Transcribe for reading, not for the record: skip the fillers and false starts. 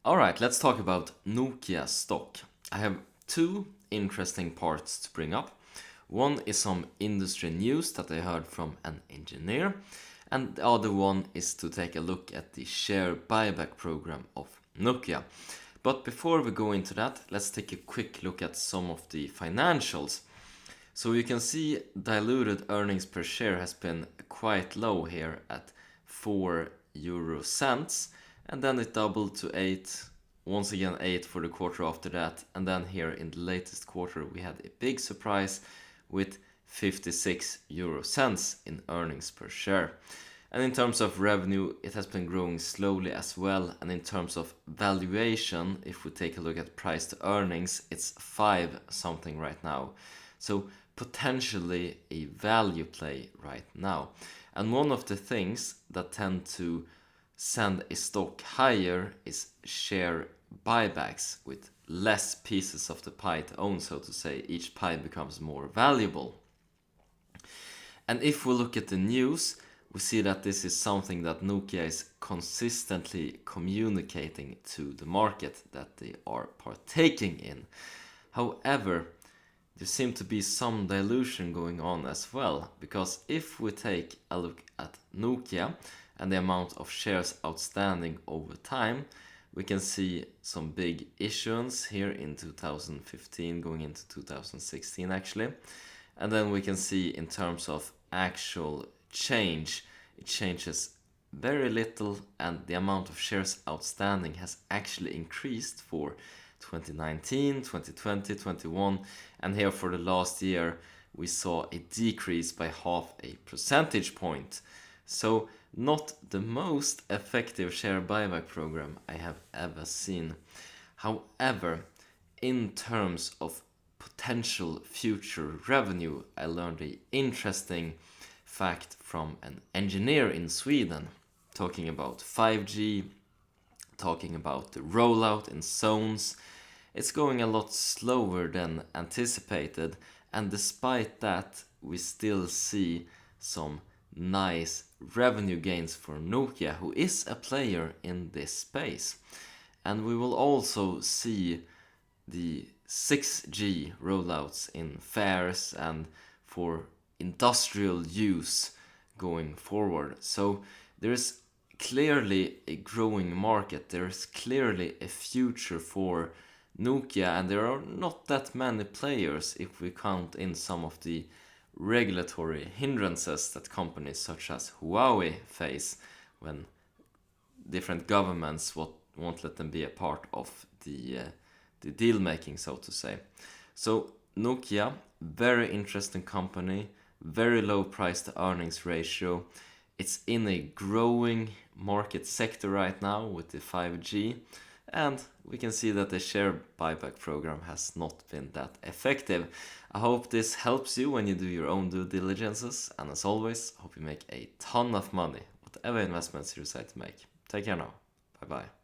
Alright, let's talk about Nokia stock. I have two interesting parts to bring up. One is some industry news that I heard from an engineer, and the other one is to take a look at the share buyback program of Nokia. But before we go into that, let's take a quick look at some of the financials. So you can see diluted earnings per share has been quite low here at 4 euro cents, and then it doubled to 8, once again 8 for the quarter after that, and then here in the latest quarter we had a big surprise with 56 euro cents in earnings per share. And in terms of revenue, it has been growing slowly as well, and in terms of valuation, if we take a look at price to earnings, it's 5 something right now. So potentially a value play right now. And one of the things that tend to send a stock higher is share buybacks. With less pieces of the pie to own, so to say, each pie becomes more valuable. And if we look at the news, we see that this is something that Nokia is consistently communicating to the market that they are partaking in. However, there seems to be some dilution going on as well, because if we take a look at Nokia and the amount of shares outstanding over time, we can see some big issuance here in 2015 going into 2016 actually. And then we can see in terms of actual change, it changes very little, and the amount of shares outstanding has actually increased for 2019, 2020, 21, and here for the last year we saw a decrease by half a percentage point. So not the most effective share buyback program I have ever seen. However, in terms of potential future revenue, I learned an interesting fact from an engineer in Sweden talking about 5G, talking about the rollout in zones. It's going a lot slower than anticipated, and despite that, we still see some nice revenue gains for Nokia, who is a player in this space. And we will also see the 6G rollouts in fairs and for industrial use going forward. So there is clearly a growing market, there is clearly a future for Nokia, and there are not that many players if we count in some of the regulatory hindrances that companies such as Huawei face when different governments won't let them be a part of the deal making, so to say. So Nokia, very interesting company, very low price to earnings ratio. It's in a growing market sector right now with the 5G, and we can see that the share buyback program has not been that effective. I hope this helps you when you do your own due diligences, and as always, I hope you make a ton of money, whatever investments you decide to make. Take care now. Bye bye.